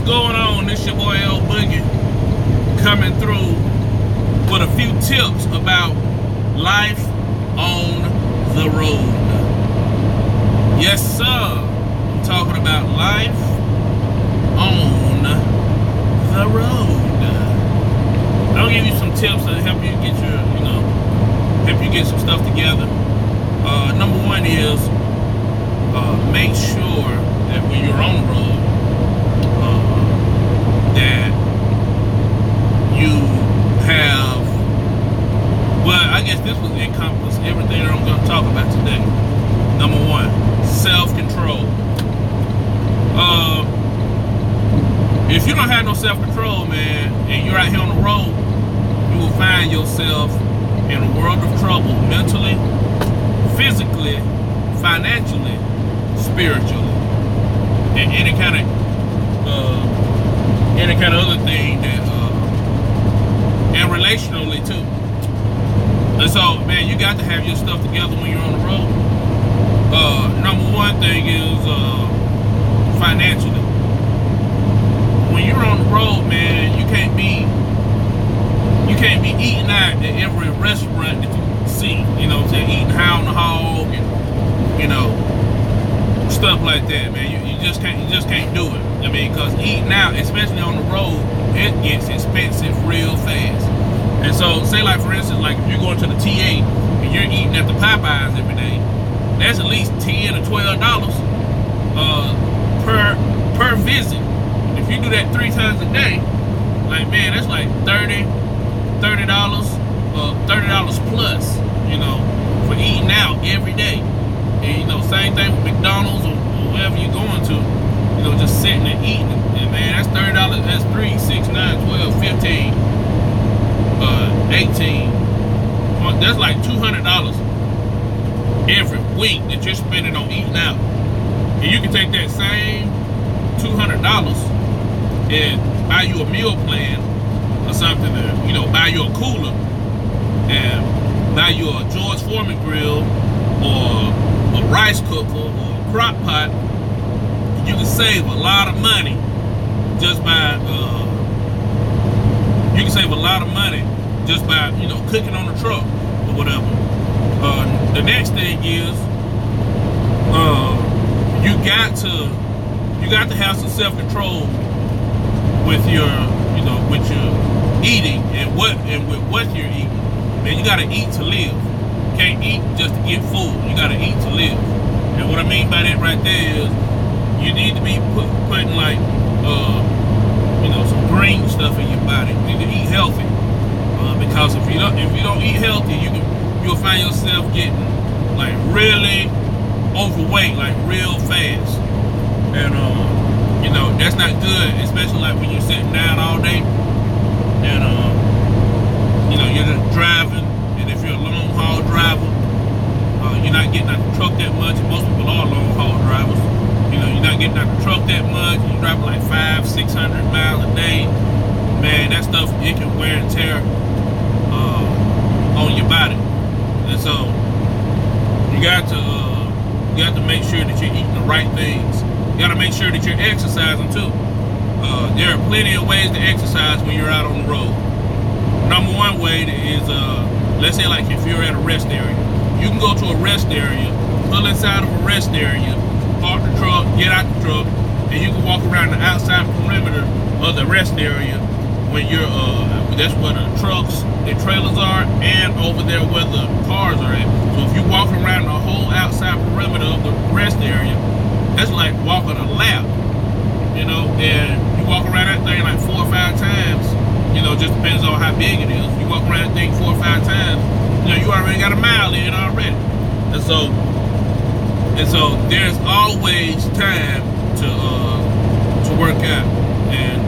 going on? This your boy L Boogie coming through with a few tips about life on the road. Yes, sir. I'm talking about life on the road. I'll give you some tips to help you get your, help you get some stuff together. Number one is make sure that when you're on the road, that you have, well, I guess this would encompass everything that I'm going to talk about today. Number one, self-control. If you don't have no self-control, man, and you're out here on the road, you will find yourself in a world of trouble mentally, physically, financially, spiritually, and any kind of other thing that, and relationally too. And so, man, you got to have your stuff together when you're on the road. Number one thing is financially. When you're on the road, man, you can't be eating out at every restaurant that you see. You know what I'm saying? Eating Hound the Hog and stuff like that, man. You just can't do it. I mean, because eating out, especially on the road, it gets expensive real fast. And so, say like for instance, like if you're going to the TA and you're eating at the Popeyes every day, that's at least $10 or $12 per visit. If you do that 3 times a day, like, man, that's like $30 plus, for eating out every day. And same thing with McDonald's or wherever you're going to, just sitting and eating. And man, that's $30. That's 3, 6, 9, 12, 15, 18. That's like $200 every week that you're spending on eating out. And you can take that same $200 and buy you a meal plan or something, buy you a cooler and buy you a George Foreman grill or a rice cooker or a crock pot. You can save a lot of money just by cooking on the truck or whatever. The next thing is you got to have some self-control with your eating and with what you're eating. Man, you gotta eat to live. You can't eat just to get full. You gotta eat to live. And what I mean by that right there is you need to be putting like some green stuff in your body. You need to eat healthy. Because if you don't eat healthy, you'll find yourself getting like really overweight, like real fast. And that's not good, especially like when you're sitting down all day and you're just driving, and if you're a long haul driver, you're not getting out the truck that much, and most people are long haul drivers. You're not getting out the truck that much, you're driving like 500-600 miles a day. Man, that stuff, it can wear and tear on your body. And so you got to make sure that you're eating the right things. You got to make sure that you're exercising too. There are plenty of ways to exercise when you're out on the road. Number one way is, let's say like if you're at a rest area, you can go to a rest area, pull inside of a rest area, park the truck, get out the truck, and you can walk around the outside perimeter of the rest area when you're, that's where the trucks and trailers are, and over there where the cars are at. So if you walk around the whole outside perimeter of the rest area, that's like walking a lap, and you walk around that thing like 4 or 5 times, just depends on how big it is. You walk around that thing 4 or 5 times, you already got a mile in already. And so there's always time to work out and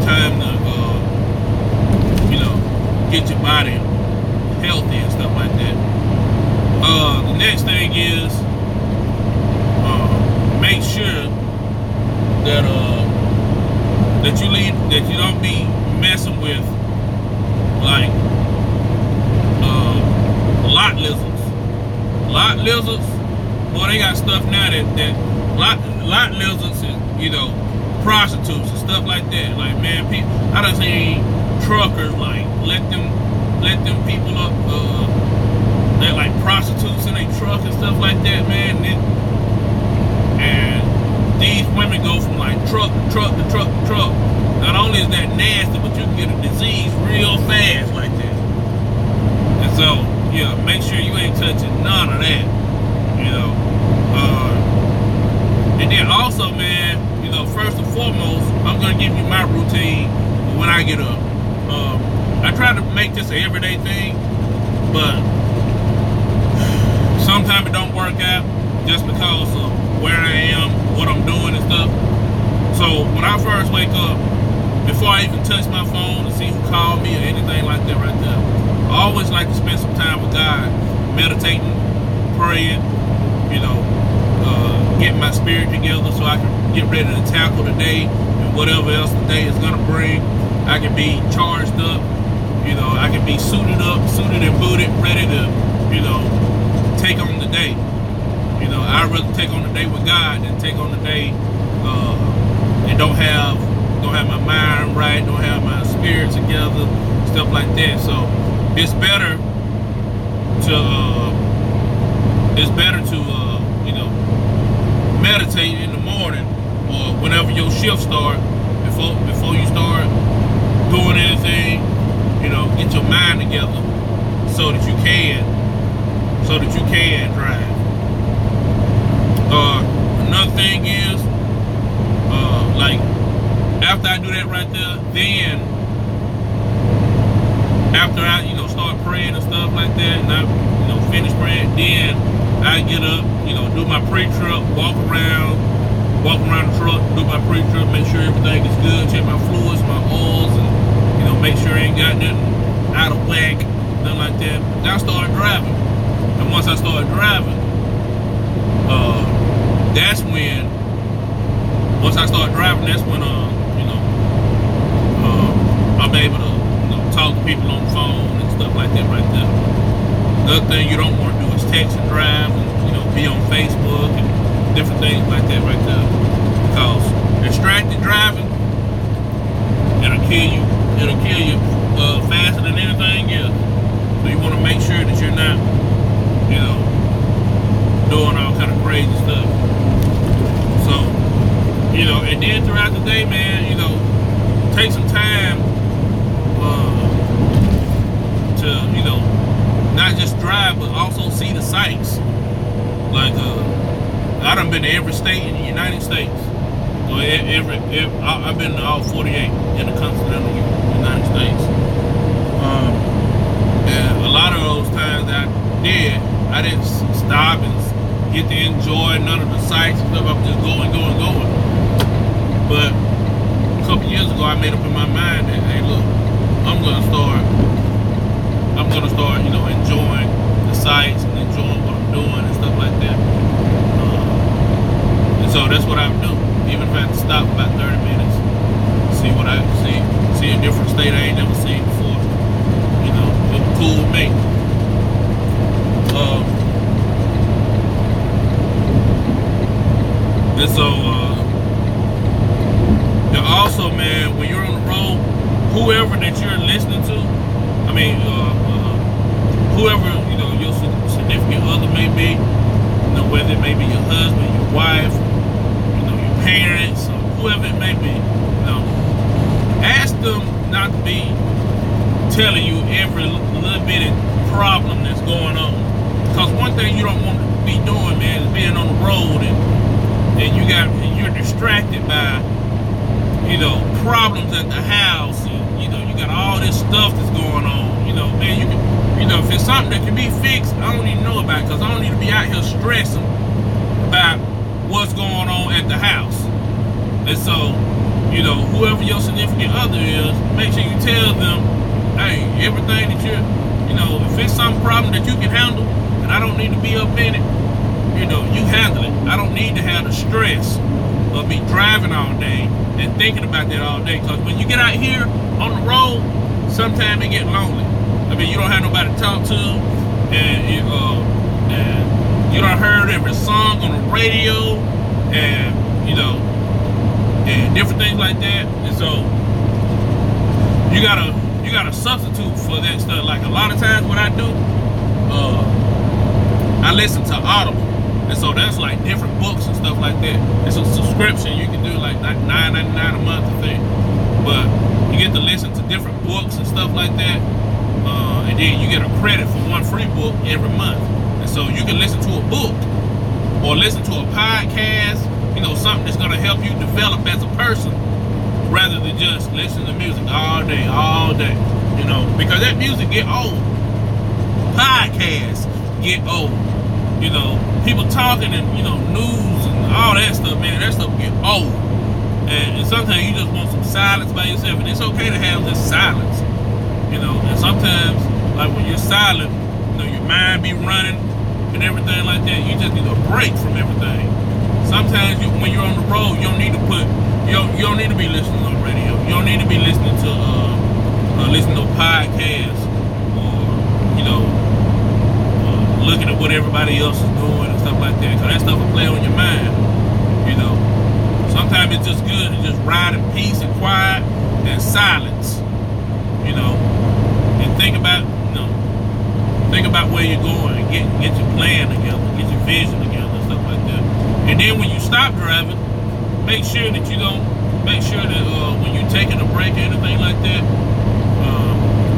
time to get your body healthy and stuff like that. The next thing is make sure that you don't be messing with like lot lizards. Lot lizards, boy, they got stuff now that lot lizards, prostitutes and stuff like that. Like, man, I done seen truckers like let them people up, they're like prostitutes in their truck and stuff like that, man. And these women go from like truck to truck to truck to truck. Not only is that nasty, but you can get a disease real fast like that. And so, yeah, make sure you ain't touching none of that, you know. And then also, man, you know, first and foremost, I'm gonna give you my routine when I get up. I try to make this an everyday thing, but sometimes it don't work out just because of where I am, what I'm doing and stuff. So when I first wake up, before I even touch my phone to see who called me or anything like that right there, I always like to spend some time with God, meditating, praying, you know, getting my spirit together so I can get ready to tackle the day and whatever else the day is gonna bring. I can be charged up, you know, I can be suited and booted, ready to, you know, take on the day. You know, I'd rather take on the day with God than take on the day and don't have my mind right, don't have my spirit together, stuff like that. So it's better to you know, meditate in the morning or whenever your shift start, before you start doing anything, you know, get your mind together so that you can drive. Another thing is, like, after I do that right there, then after I, you know, start praying and stuff like that, and I, you know, finish praying, then I get up, you know, do my pre-trip, walk around the truck, do my pre-trip, make sure everything is good, check my fluids, my oils, and, you know, make sure I ain't got nothing out of whack, nothing like that. Then I start driving, and once I start driving, that's when, once I start driving, that's when, you know, I'm able to, you know, talk to people on the phone and stuff like that right there. Another thing you don't want to do is text and drive and, you know, be on Facebook and different things like that right there. Because distracted driving, it'll kill you faster than anything else. So you want to make sure that you're not, you know, doing all kind of crazy stuff. So, you know, and then throughout the day, man, you know, take some time to, you know, not just drive, but also see the sights. Like, I done been to every state in the United States. So I've been to all 48 in the continental United States. And a lot of those times that I didn't stop and get to enjoy none of the sights and stuff. I'm just going. But a couple years ago, I made up in my mind that, hey, look, I'm gonna start, you know, enjoying the sights and enjoying what I'm doing and stuff like that. And so that's what I would do. Even if I had to stop about 30 minutes, see what I see a different state I ain't never seen before. You know, it was cool with me. And so, and also, man, when you're on the road, whoever that you're listening to, I mean, whoever, you know, your significant other may be, you know, whether it may be your husband, your wife, you know, your parents, or whoever it may be, you know, ask them not to be telling you every little bit of problem that's going on. Because one thing you don't want to be doing, man, is being on the road and you're distracted by, you know, problems at the house, and, you know, you got all this stuff that's going on. You know, man, you know, if it's something that can be fixed, I don't even know about it, because I don't need to be out here stressing about what's going on at the house. And so, you know, whoever your significant other is, make sure you tell them, hey, everything that you know, if it's some problem that you can handle, and I don't need to be up in it, you know, you handle it. I don't need to have the stress of me driving all day and thinking about that all day. Because when you get out here on the road, sometimes it gets lonely. I mean, you don't have nobody to talk to, and you done heard every song on the radio, and, you know, and different things like that. And so you gotta substitute for that stuff. Like a lot of times what I do, I listen to Audible. And so that's like different books and stuff like that. It's a subscription you can do, like $9.99 a month, I think. But you get to listen to different books and stuff like that. And then you get a credit for one free book every month. And so you can listen to a book or listen to a podcast, you know, something that's gonna help you develop as a person, rather than just listen to music all day, you know, because that music get old. Podcasts get old. You know, people talking and, you know, news and all that stuff, man, that stuff get old. And sometimes you just want some silence by yourself, and it's okay to have this silence, you know. And sometimes, like when you're silent, you know, your mind be running and everything like that. You just need a break from everything. Sometimes when you're on the road, you don't need to be listening on radio. You don't need to be listening to podcasts, or, you know, looking at what everybody else is doing and stuff like that. Cause that stuff will play on your mind, you know. Sometimes it's just good to just ride in peace and quiet and silence, you know, and think about where you're going and get your plan together, get your vision together and stuff like that. And then when you stop driving, make sure that when you're taking a break or anything like that,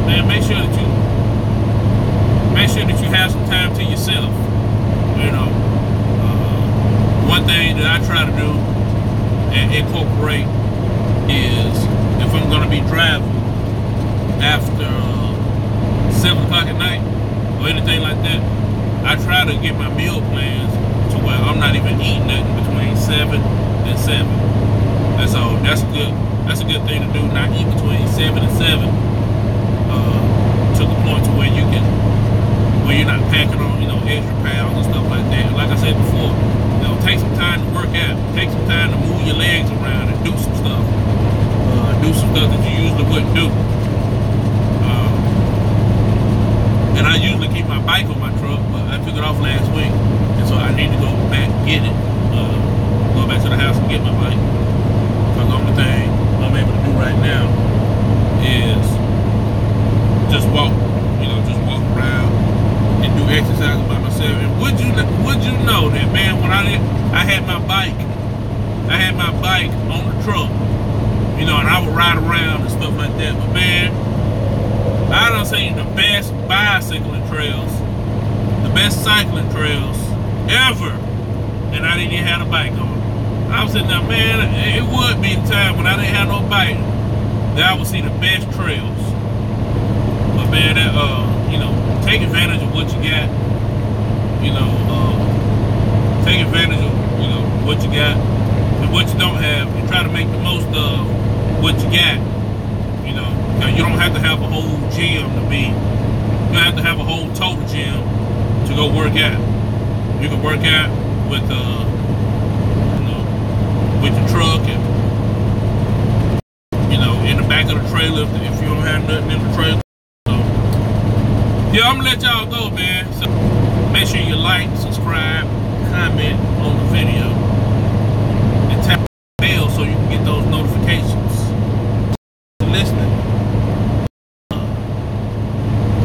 man, make sure that you have some time to yourself. You know, one thing that I try to do and incorporate is, if I'm gonna be driving after 7 o'clock at night or anything like that, I try to get my meal plans to where I'm not even eating nothing between 7 and 7. And so that's a good thing to do, not eat between 7 and 7, to the point to where you're not packing on, you know, extra pounds and stuff like that. Like I said before, you know, take some time to work out, take some time to move your legs around and do some stuff. Do some stuff that you usually wouldn't do. And I usually keep my bike on my truck, but I took it off last week, and so I need to go back and get it. Go back to the house and get my bike. Because the only thing I'm able to do right now is just walk around and do exercise by myself. And would you know that, man, when I had my bike on the truck, you know, and I would ride around and stuff like that. But man, I done seen the best bicycling trails, the best cycling trails ever, and I didn't even have a bike on. I was sitting there, man, it would be a time when I didn't have no bike that I would see the best trails. But man, you know, take advantage of what you got. You know, take advantage of, you know, what you got and what you don't have, and try to make the most of what you got. You know, because you don't have to have a whole gym to be. You don't have to have a whole total gym to go work out. You can work out with you know, with your truck, and, you know, in the back of the trailer if you don't have nothing in the trailer. Yeah, I'm gonna let y'all go, man. So make sure you like, subscribe, comment on the video, and tap the bell so you can get those notifications.